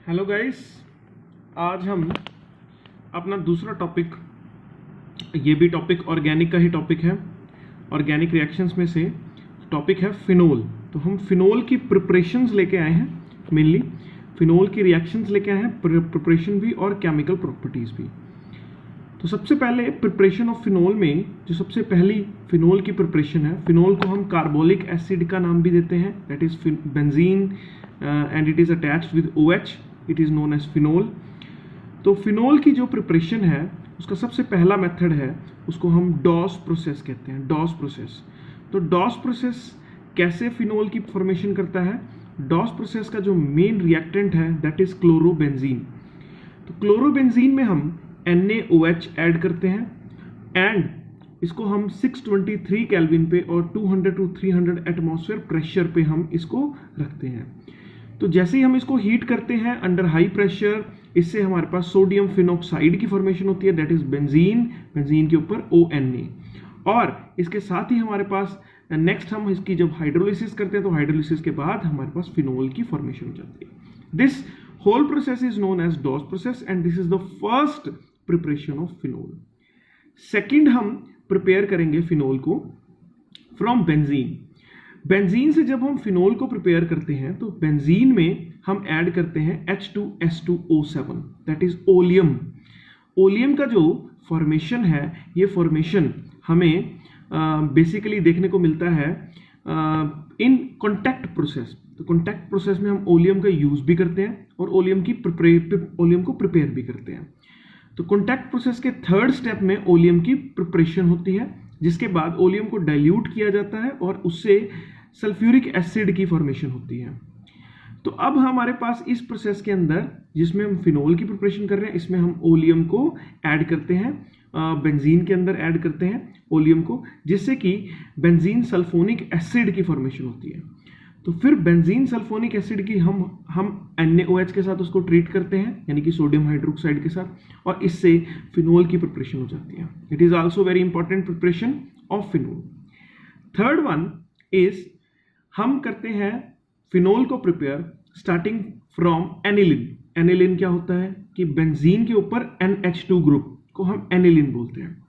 Hello guys, आज हम अपना दूसरा टॉपिक, ये भी टॉपिक ऑर्गेनिक का ही टॉपिक है। ऑर्गेनिक रिएक्शंस में से टॉपिक है फिनोल। तो हम फिनोल की प्रिपरेशंस लेके आए हैं, मेनली फिनोल की रिएक्शंस लेके आए हैं, प्रिपरेशन भी और केमिकल प्रॉपर्टीज़ भी। तो सबसे पहले प्रिपरेशन ऑफ फिनोल में जो सबसे पहली फिनोल की प्रिपरेशन है, फिनोल को हम कार्बोलिक एसिड का नाम भी देते हैं, that is benzene and it is attached with OH, it is known as phenol. तो फिनोल की जो प्रिपरेशन है उसका सबसे पहला मेथड है, उसको हम डॉस प्रोसेस कहते हैं, डॉस प्रोसेस। तो डॉस प्रोसेस कैसे फिनोल की फॉर्मेशन करता है? डॉस प्रोसेस का जो मेन रिएक्टेंट है दैट इज क्लोरोबेंजीन। तो क्लोरोबेंजीन में हम NaOH ऐड करते हैं एंड इसको हम 623 केल्विन पे और 200 to 300 एटमॉस्फेयर प्रेशर पे हम इसको रखते हैं। तो जैसे ही हम इसको हीट करते हैं अंडर हाई प्रेशर, इससे हमारे पास सोडियम फिनॉक्साइड की फॉर्मेशन होती है, दैट इज बेंजीन, बेंजीन के ऊपर ONa। और इसके साथ ही हमारे पास नेक्स्ट हम इसकी जब हाइड्रोलिसिस करते हैं तो हाइड्रोलिसिस के बाद हमारे पास फिनोल की फॉर्मेशन हो जाती है। This whole process is known as Dow's process and this is the first preparation of phenol. Second हम प्रिपेयर करेंगे फिनोल को फ्रॉम बेंजीन। बेंजीन से जब हम फिनोल को प्रिपेयर करते हैं तो बेंजीन में हम ऐड करते हैं H2S2O7, that is oleum. Oleum का जो फॉर्मेशन है, ये फॉर्मेशन हमें बेसिकली देखने को मिलता है इन कॉन्टैक्ट प्रोसेस। तो कॉन्टैक्ट प्रोसेस में हम ओलियम का यूज भी करते हैं और ओलियम को प्रिपेयर भी करते हैं। तो कॉन्टैक्ट प्रोसेस के थर्ड स्टेप में ओलियम की प्रिपरेशन होती है, जिसके बाद ओलियम को डाइल्यूट किया जाता है और उससे सल्फ्यूरिक एसिड की फॉर्मेशन होती है। तो अब हमारे पास इस प्रोसेस के अंदर जिसमें हम फिनोल की प्रिपरेशन कर रहे हैं, इसमें हम ओलियम को ऐड करते हैं, बेंजीन के अंदर ऐड करते हैं ओलियम को, जिससे कि बेंजीन सल्फोनिक एसिड की फॉर्मेशन होती है। तो फिर बेंजीन सल्फोनिक एसिड की हम NaOH के साथ उसको ट्रीट करते हैं, यानी कि सोडियम हाइड्रोक्साइड के साथ, और इससे फिनोल की प्रिपरेशन हो जाती है। It is also very important preparation of phenol. Third one is हम करते हैं फिनोल को prepare starting from aniline. Aniline क्या होता है कि बेंजीन के ऊपर NH2 ग्रुप को हम एनिलिन बोलते हैं।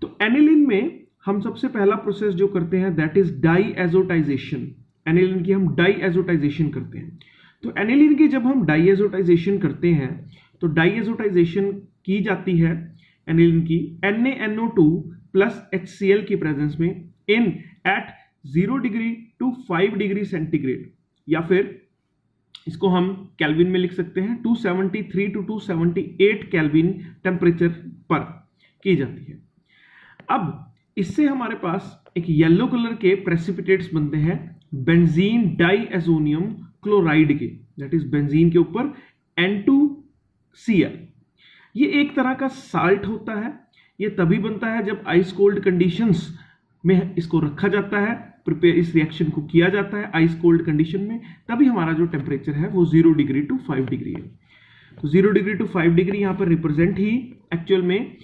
तो एनिलिन में हम सबसे पहला प्रोसेस जो करते हैं दैट इज डाईएजोटाइजेशन। एनिलिन की हम डाईएजोटाइजेशन करते हैं। तो एनिलिन की जब हम डाईएजोटाइजेशन करते हैं तो डाईएजोटाइजेशन की जाती है एनिलिन की NaNO2 प्लस HCl की प्रेजेंस में in at 0 degree to 5 degree centigrade, या फिर इसको हम केल्विन में लिख सकते हैं 273 टू 278 केल्विन टेम्परेचर पर की जाती है। अब इससे हमारे पास एक येलो कलर के प्रेसिपिटेट्स बनते हैं बेंजीन डाईएजोनियम क्लोराइड के, दैट इज बेंजीन के ऊपर N2Cl। ये एक तरह का साल्ट होता है। ये तभी बनता है जब आइस कोल्ड कंडीशंस में इसको रखा जाता है, प्रिपेयर इस रिएक्शन को किया जाता है आइस कोल्ड कंडीशन में, तभी हमारा जो टेम्परेचर है वो 0 डिग्री टू 5 डिग्री है। तो 0 डिग्री टू 5 डिग्री यहाँ पर रिप्रेजेंट ही एक्चुअल में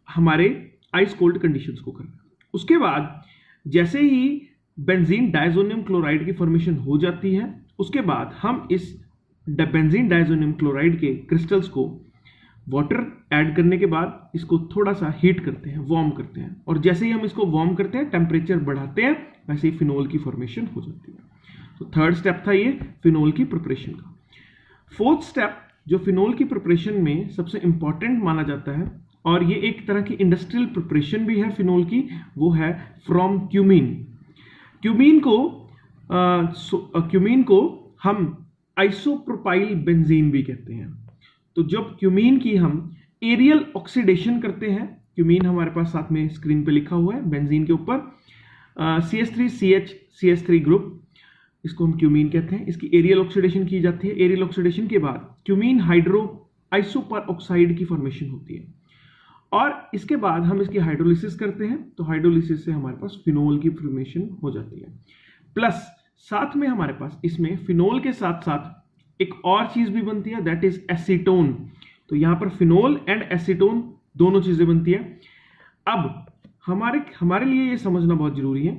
हमारे आइस कोल्ड कंडीशंस को करना। उसके बाद जैसे ही बेंजीन डायजोनियम क्लोराइड की फॉर्मेशन हो जाती है, उसके बाद हम इस बेंजीन डायजोनियम क्लोराइड के क्रिस्टल्स को वाटर ऐड करने के बाद इसको थोड़ा सा हीट करते हैं, वार्म करते हैं, और जैसे ही हम इसको वार्म करते हैं, टेम्परेचर बढ़ाते हैं, वैसे ही फिनोल की फॉर्मेशन हो जाती है। तो थर्ड स्टेप था ये फिनोल की प्रिपरेशन का। फोर्थ स्टेप जो फिनोल की प्रिपरेशन में सबसे इंपॉर्टेंट माना जाता है, और ये एक तरह की इंडस्ट्रियल प्रिपरेशन भी है फिनोल की, वो है फ्रॉम क्यूमीन। क्यूमीन को हम आइसोप्रोपाइल बेंजीन भी कहते हैं। तो जब क्यूमीन की हम एरियल ऑक्सीडेशन करते हैं, क्यूमीन हमारे पास साथ में स्क्रीन पे लिखा हुआ है बेंजीन के ऊपर CH3CH ग्रुप, इसको हम क्यूमीन कहते हैं। इसकी एरियल ऑक्सीडेशन की जाती है। एरियल ऑक्सीडेशन के बाद क्यूमीन हाइड्रो आइसोपर ऑक्साइड की फॉर्मेशन होती है, और इसके बाद हम इसकी हाइड्रोलिसिस करते हैं। तो हाइड्रोलिसिस से हमारे पास फिनोल की फॉर्मेशन हो जाती है। प्लस साथ में हमारे पास इसमें फिनोल के साथ साथ एक और चीज भी बनती है, दैट इज एसीटोन। तो यहां पर फिनोल एंड एसीटोन दोनों चीजें बनती है। अब हमारे लिए ये समझना बहुत जरूरी है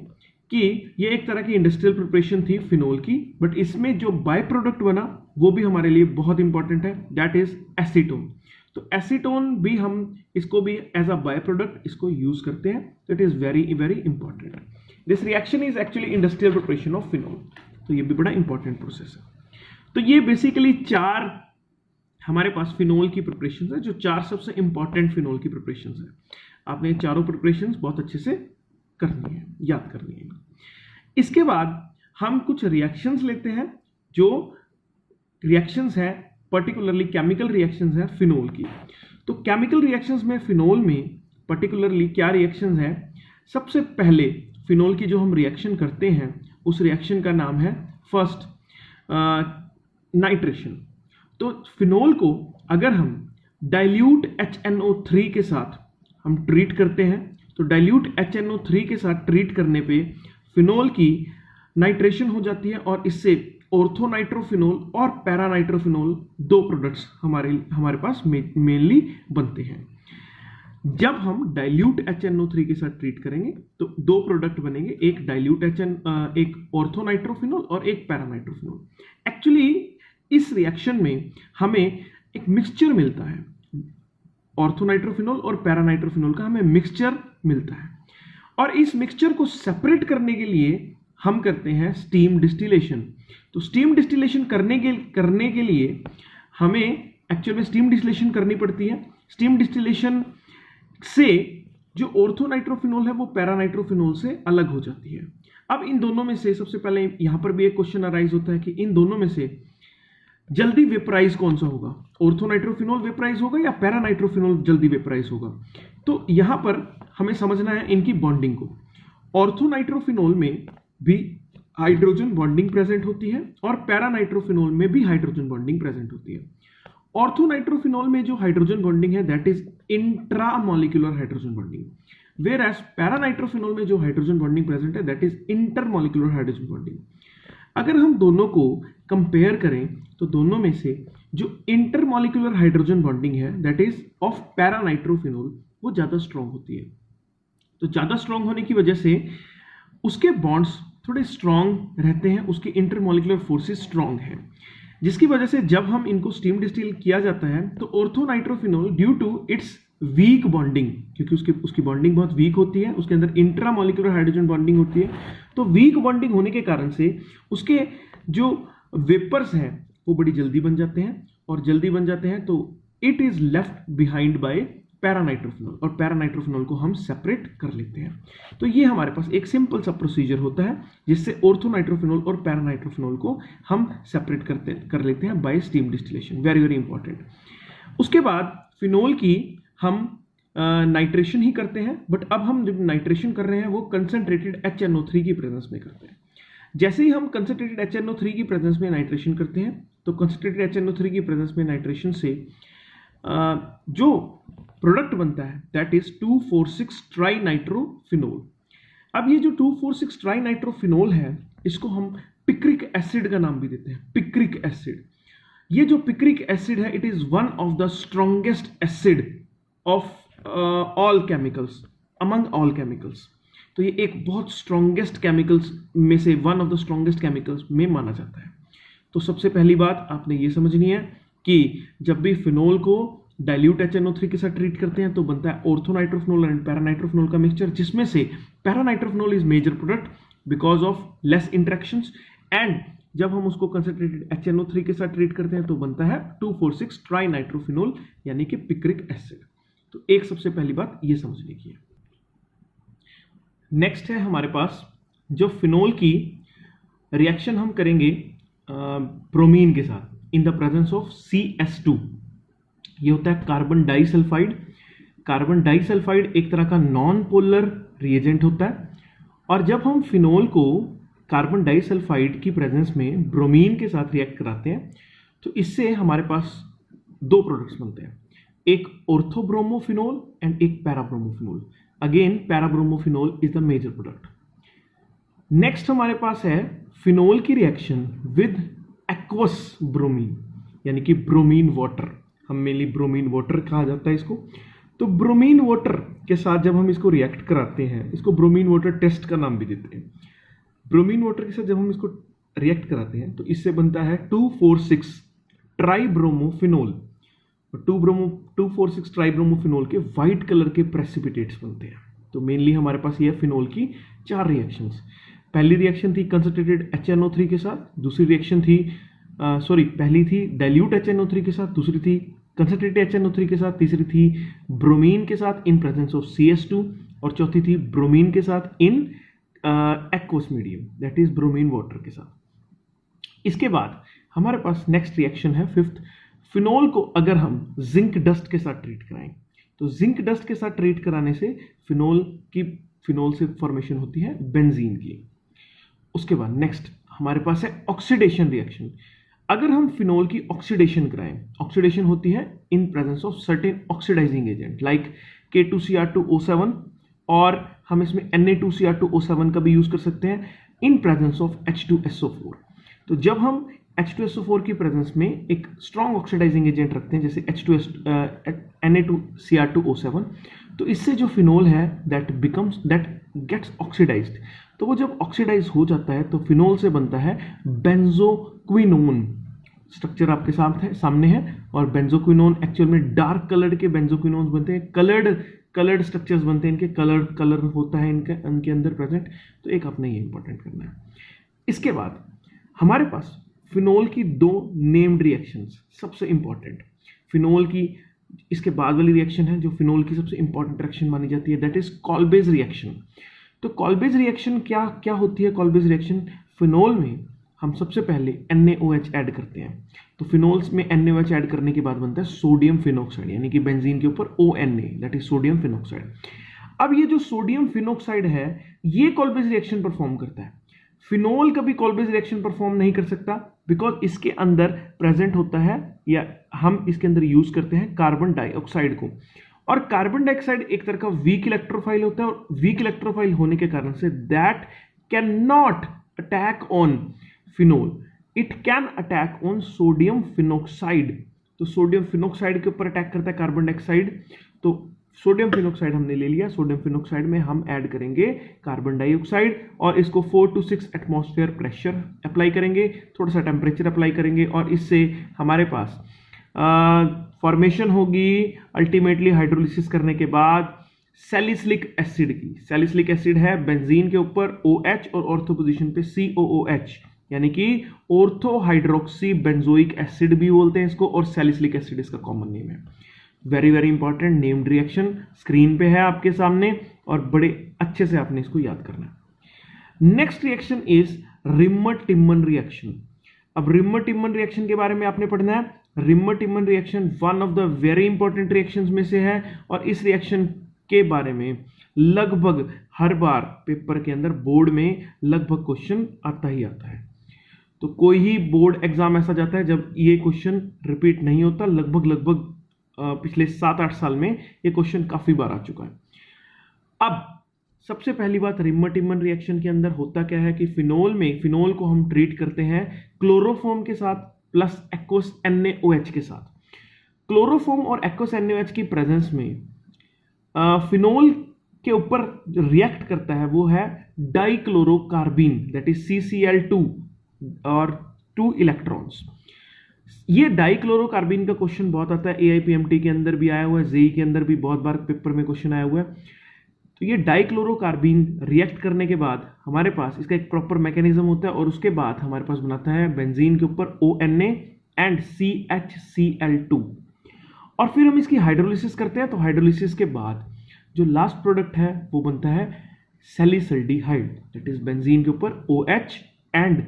कि ये एक तरह की इंडस्ट्रियल प्रिपरेशन थी फिनोल की, बट इसमें जो बाय प्रोडक्ट बना वो भी हमारे लिए बहुत इंपॉर्टेंट है, दैट इज एसीटोन। तो एसीटोन भी हम इसको भी एज अ बाय प्रोडक्ट इसको यूज करते हैं, तो it is very very important. This reaction is actually industrial preparation of phenol, तो ये भी बड़ा इंपॉर्टेंट प्रोसेस है। तो ये बेसिकली 4 हमारे पास फिनोल की प्रिपरेशन है, जो 4 सबसे इंपॉर्टेंट फिनोल की प्रिपरेशन है। आपने ये चारों प्रिपरेशन बहुत अच्छे से करनी है, याद करनी है। इसके बाद हम कुछ रिएक्शंस लेते हैं, जो रिएक्शंस है पर्टिकुलरली केमिकल रिएक्शंस है फिनोल की। तो केमिकल रिएक्शंस में फिनोल में पर्टिकुलरली क्या रिएक्शंस है? सबसे पहले फिनोल की जो हम रिएक्शन करते हैं उस रिएक्शन का नाम है फर्स्ट नाइट्रेशन। तो फिनोल को अगर हम डाइल्यूट HNO3 के साथ हम ट्रीट करते हैं, तो डाइल्यूट HNO3 के साथ ट्रीट करने पे फिनोल की नाइट्रेशन हो जाती है, और इससे ऑर्थोनाइट्रोफिनोल और पैरानाइट्रोफिनोल 2 प्रोडक्ट्स हमारे पास मेनली बनते हैं। जब हम डाइल्यूट HNO3 के साथ ट्रीट करेंगे तो 2 प्रोडक्ट बनेंगे, एक ऑर्थोनाइट्रोफिनोल और एक पैरानाइट्रोफिनोल। एक्चुअली इस रिएक्शन में हमें एक मिक्सचर मिलता है, ऑर्थोनाइट्रोफिनोल और पैरानाइट्रोफिनोल का हमें मिक्सचर मिलता है, और इस मिक्सचर को सेपरेट करने के लिए हम करते हैं स्टीम डिस्टिलेशन। तो स्टीम डिस्टिलेशन करने के लिए हमें एक्चुअल में स्टीम डिस्टिलेशन करनी पड़ती है। स्टीम डिस्टिलेशन से जो ऑर्थोनाइट्रोफिनोल है वो पैरानाइट्रोफिनोल से अलग हो जाती है। अब इन दोनों में से सबसे पहले यहां पर भी एक क्वेश्चन अराइज होता है कि इन दोनों में से जल्दी वेपराइज कौन सा होगा, ऑर्थोनाइट्रोफिनोल वेपराइज होगा या पैरानाइट्रोफिनोल जल्दी वेपराइज होगा? तो यहां पर हमें समझना है इनकी बॉन्डिंग को। ऑर्थोनाइट्रोफिनोल में भी हाइड्रोजन बॉन्डिंग प्रेजेंट होती है और पैरानाइट्रोफिनोल में भी हाइड्रोजन बॉन्डिंग प्रेजेंट होती है। ऑर्थोनाइट्रोफिनोल में जो हाइड्रोजन बॉन्डिंग है that is intramolecular hydrogen bonding, whereas paranitrophenol में जो हाइड्रोजन बॉन्डिंग प्रेजेंट है that is intermolecular hydrogen bonding. अगर हम दोनों को कंपेयर करें तो दोनों में से जो इंटरमॉलिक्यूलर हाइड्रोजन बॉन्डिंग है दैट इज ऑफ पैरानाइट्रोफिनोल वो ज्यादा स्ट्रॉन्ग होती है। तो ज्यादा स्ट्रॉन्ग होने की वजह से उसके बॉन्ड्स थोड़े स्ट्रॉन्ग रहते हैं, उसके इंटरमॉलिक्यूलर फोर्सेस स्ट्रॉन्ग है, जिसकी वजह से जब हम इनको स्टीम डिस्टिल किया जाता है तो orthonitrophenol due to its weak bonding, क्योंकि उसकी बॉन्डिंग बहुत वीक होती है, उसके अंदर इंट्रामॉलिक्यूलर हाइड्रोजन बॉन्डिंग होती है, तो वीक बॉन्डिंग होने के कारण से उसके जो वेपर्स हैं वो बड़ी जल्दी बन जाते हैं, और जल्दी बन जाते हैं तो it is left behind by paranitrophenol, और पैरानाइट्रोफिनोल को हम सेपरेट कर लेते हैं। तो ये हमारे पास एक सिंपल सा प्रोसीजर होता है जिससे ऑर्थोनाइट्रोफिनोल और पैरानाइट्रोफिनोल को हम सेपरेट कर लेते हैं bye steam distillation, very very important. उसके बाद फिनोल की हम नाइट्रेशन ही करते हैं, बट अब हम जब नाइट्रेशन कर रहे हैं वो कंसंट्रेटेड HNO3 की प्रेजेंस में करते हैं। जैसे ही हम कंसंट्रेटेड HNO3 की प्रेजेंस में नाइट्रेशन करते हैं तो कंसंट्रेटेड HNO3 की प्रेजेंस में नाइट्रेशन से जो प्रोडक्ट बनता है दैट इज 2,4,6 ट्राइनाइट्रोफिनोल। अब ये जो 2,4,6 ट्राइनाइट्रोफिनोल है इसको हम पिक्रिक एसिड का नाम भी देते हैं, पिक्रिक एसिड। ये जो पिक्रिक एसिड है it is one of the strongest acid of all chemicals, among all chemicals. तो ये एक बहुत स्ट्रॉन्गेस्ट केमिकल्स में से one of the strongest chemicals में माना जाता है। तो सबसे पहली बात आपने ये समझनी है कि जब भी फिनोल को डाइल्यूट HNO3 के साथ ट्रीट करते हैं तो बनता है ऑर्थोनाइट्रोफिनोल एंड पैरानाइट्रोफिनोल का मिक्सचर, जिसमें से paranitrophenol is major product because of less interactions, and जब हम उसको कंसंट्रेटेड HNO3 के साथ ट्रीट करते हैं तो बनता है 2,4,6 ट्राइनाइट्रोफिनोल यानी कि पिक्रिक एसिड। तो एक सबसे पहली बात ये समझने की है। नेक्स्ट है हमारे पास जो फिनोल की रिएक्शन हम करेंगे ब्रोमीन के साथ in the presence of CS2। ये होता है कार्बन डाइसल्फाइड। कार्बन डाइसल्फाइड एक तरह का नॉन पोलर रिएजेंट होता है, और जब हम फिनोल को कार्बन डाइसल्फाइड की प्रेजेंस में ब्रोमीन के साथ रिएक्ट कराते हैं तो इससे हमारे पास 2 प्रोडक्ट्स बनते हैं, एक ऑर्थोब्रोमोफिनोल एंड एक parabromophenol. Again parabromophenol is the major product. Next हमारे पास है फिनोल की रिएक्शन विद एक्वस ब्रोमीन यानी कि ब्रोमीन वाटर, हम मेनली ब्रोमीन वाटर कहा जाता है इसको। तो ब्रोमीन वाटर के साथ जब हम इसको रिएक्ट कराते हैं, इसको ब्रोमीन वाटर टेस्ट का नाम भी देते हैं। ब्रोमीन वाटर के साथ जब हम इसको रिएक्ट कराते हैं तो इससे बनता है 2,4,6 ट्राइब्रोमोफिनोल। 2,4,6 ट्राइब्रोमोफिनोल के वाइट कलर के प्रेसिपिटेट्स बनते हैं। तो मेनली हमारे पास ये फिनोल की 4 रिएक्शंस। पहली रिएक्शन थी कंसंट्रेटेड HNO3 के साथ, दूसरी रिएक्शन थी पहली थी डाइल्यूट HNO3 के साथ, दूसरी थी कंसंट्रेटेड HNO3 के साथ, तीसरी थी ब्रोमीन के साथ इन प्रेजेंस ऑफ CS2 और चौथी थी ब्रोमीन के साथ in aqueous medium that is bromine water के साथ। इसके बाद हमारे पास नेक्स्ट रिएक्शन है फिफ्थ, फिनोल को अगर हम जिंक डस्ट के साथ ट्रीट कराएं तो जिंक डस्ट के साथ ट्रीट कराने से फिनोल से फॉर्मेशन होती है बेंजीन की। उसके बाद नेक्स्ट हमारे पास है ऑक्सीडेशन रिएक्शन। अगर हम फिनोल की ऑक्सीडेशन कराएं, ऑक्सीडेशन होती है in presence of certain oxidising agent like K2Cr2O7 और हम इसमें Na2Cr2O7 का भी यूज कर सकते हैं इन प्रेजेंस ऑफ H2SO4। तो जब हम H2SO4 की प्रेजेंस में एक स्ट्रॉन्ग ऑक्सीडाइजिंग एजेंट रखते हैं जैसे Na2Cr2O7, तो इससे जो फिनोल है दैट गेट्स ऑक्सीडाइज्ड। तो वो जब ऑक्सीडाइज हो जाता है तो फिनोल से बनता है बेंजोक्विनोन। स्ट्रक्चर आपके सामने है और बेंजोक्विनोन एक्चुअल में डार्क कलर्ड के बेंजोक्विनोन्स बनते हैं, कलर्ड स्ट्रक्चर्स बनते हैं, इनके कलर होता है इनके अंदर प्रेजेंट। तो एक अपने ये इंपॉर्टेंट करना है। इसके बाद हमारे पास फिनोल की 2 नेम्ड रिएक्शंस सबसे इंपॉर्टेंट। फिनोल की इसके बाद वाली रिएक्शन है जो फिनोल की सबसे इंपॉर्टेंट रिएक्शन मानी जाती है दैट इज कॉल्बेज रिएक्शन। तो कॉल्बेज रिएक्शन क्या होती है? कॉल्बेज रिएक्शन फिनोल में हम सबसे पहले NaOH ऐड करते हैं। तो फिनोल्स में NaOH ऐड करने के बाद बनता है सोडियम फिनोक्साइड, यानी कि बेंजीन के ऊपर ONA that is sodium phenoxide. अब ये जो सोडियम फिनोक्साइड है ये कॉल्बेज रिएक्शन परफॉर्म करता है। फिनोल कभी कॉल्बेज रिएक्शन परफॉर्म नहीं कर सकता बिकॉज इसके अंदर प्रेजेंट होता है या हम इसके अंदर यूज करते हैं कार्बन डाइऑक्साइड को, और कार्बन डाइऑक्साइड एक तरह का वीक इलेक्ट्रोफाइल होता है और वीक इलेक्ट्रोफाइल होने के कारण say that can not attack on phenol, it can attack on sodium phenoxide. तो सोडियम फिनोक्साइड के ऊपर अटैक करता है कार्बन डाइऑक्साइड। तो सोडियम फिनोक्साइड हमने ले लिया, सोडियम फिनोक्साइड में हम ऐड करेंगे कार्बन डाइऑक्साइड और इसको 4 to 6 एटमॉस्फेयर प्रेशर अप्लाई करेंगे, थोड़ा सा टेम्परेचर अप्लाई करेंगे और इससे हमारे पास फॉर्मेशन होगी अल्टीमेटली हाइड्रोलिसिस करने के बाद सैलिसिलिक एसिड की। सैलिसिलिक एसिड है बेंजीन के ऊपर OH और ऑर्थो पोजीशन पे COOH, यानी कि ऑर्थो हाइड्रोक्सी बेंजोइक एसिड भी बोलते हैं इसको, और सैलिसिलिक एसिड इसका कॉमन नेम है। Very very important named reaction screen पे है आपके सामने और बड़े अच्छे से आपने इसको याद करना है। Next reaction is Reimer Tiemann reaction. अब रिमर-टिम्मन रिएक्शन के बारे में आपने पढ़ना है। Reimer Tiemann reaction one of the very important reactions में से है और इस रिएक्शन के बारे में लगभग हर बार पेपर के अंदर बोर्ड में लगभग क्वेश्चन आता ही आता है। तो कोई ही बोर्ड एग्जाम ऐसा जाता है जब ये क्वेश्चन रिपीट नहीं होता। लगभग पिछले 7-8 साल में ये क्वेश्चन काफी बार आ चुका है। अब सबसे पहली बात, रिमर-टिम्मन रिएक्शन के अंदर होता क्या है कि फिनोल को हम ट्रीट करते हैं क्लोरोफॉर्म के साथ प्लस एक्वस NaOH के साथ। क्लोरोफॉर्म और एक्वस NaOH की प्रेजेंस में फिनोल के ऊपर जो रिएक्ट करता है वो है डाइक्लोरोकार्बीन दैट इज CCl2 और 2 इलेक्ट्रॉन्स। ये डाइक्लोरोकार्बीन का क्वेश्चन बहुत आता है, AIPMT के अंदर भी आया हुआ है, जेई के अंदर भी बहुत बार पेपर में क्वेश्चन आया हुआ है। तो ये डाइक्लोरोकार्बीन रिएक्ट करने के बाद हमारे पास इसका एक प्रॉपर मैकेनिज्म होता है और उसके बाद हमारे पास बनाता है बेंजीन के ऊपर ONA एंड CHCl2 और फिर हम इसकी हाइड्रोलिसिस करते हैं। तो हाइड्रोलिसिस के बाद जो लास्ट प्रोडक्ट है वो बनता है सैलिसल्डिहाइड दैट इज बेंजीन के ऊपर OH and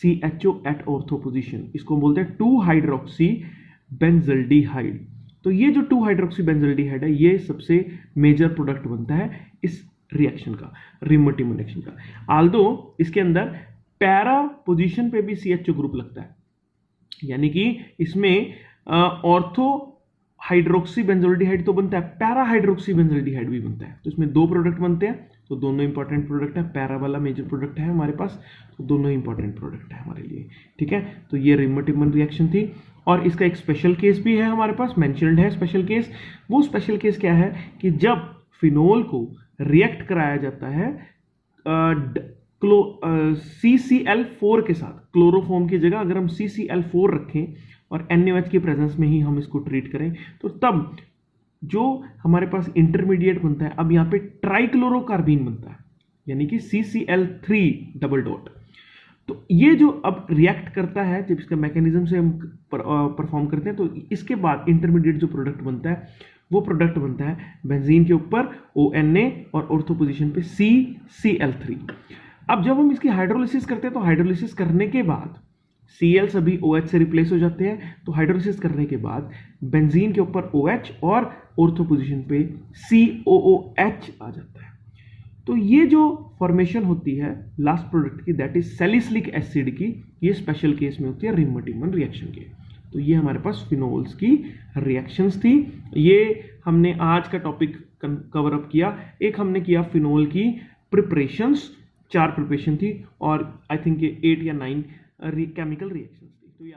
CHO at ortho position. इसको बोलते हैं 2 हाइड्रोक्सी बेंजल्डिहाइड। तो ये जो 2 हाइड्रोक्सी बेंजल्डिहाइड है ये सबसे मेजर प्रोडक्ट बनता है इस रिएक्शन का, रिमर-टिम्मन रिएक्शन का। आल्दो इसके अंदर पैरा पोजीशन पे भी CHO ग्रुप लगता है, यानी कि इसमें ऑर्थो हाइड्रोक्सी बेंजल्डिहाइड तो बनता है, पैरा हाइड्रोक्सी बेंजल्डिहाइड भी बनता है। तो इसमें 2 प्रोडक्ट बनते हैं, तो दोनों इंपॉर्टेंट प्रोडक्ट है। पैरा वाला मेजर प्रोडक्ट है हमारे पास, तो दोनों इंपॉर्टेंट प्रोडक्ट है हमारे लिए, ठीक है। तो ये रिमर-टिम्मन रिएक्शन थी और इसका एक स्पेशल केस भी है हमारे पास, मेंशन्ड है स्पेशल केस। वो स्पेशल केस क्या है कि जब फिनोल को रिएक्ट कराया जाता है CCl4 के साथ, क्लोरोफॉर्म की जगह अगर हम CCl4 रखें और NaOH की प्रेजेंस में ही हम इसको ट्रीट करें, तो तब जो हमारे पास इंटरमीडिएट बनता है, अब यहाँ पे ट्राइक्लोरोकार्बीन बनता है, यानी कि CCl3 डबल डॉट। तो ये जो अब रिएक्ट करता है, जब इसका मैकेनिज्म से हम परफॉर्म करते हैं, तो इसके बाद इंटरमीडिएट जो प्रोडक्ट बनता है, वो प्रोडक्ट बनता है बेंजीन के ऊपर ONA और ऑर्थो पोजीशन पे CCl3। अब जब हम इसकी हाइड्रोलिसिस करते हैं, तो हाइड्रोलिसिस करने के बाद Cl सभी OH से रिप्लेस हो जाते हैं, तो हाइड्रोलिसिस करने के बाद बेंजीन के ऊपर OH और ऑर्थो पोजीशन पे COOH आ जाता है। तो ये जो फॉर्मेशन होती है लास्ट प्रोडक्ट की, दैट इज सैलिसिलिक एसिड की, ये स्पेशल केस में होती है रिमर-टिमन रिएक्शन के। तो ये हमारे पास फिनोल्स की रिएक्शंस थी। ये हमने आज का टॉपिक कवर अप किया। एक हमने किया फिनोल की प्रिपरेशंस, 4 प्रिपरेशन थी, और आई थिंक ये 8 या 9 केमिकल रिएक्शंस थी। तो ये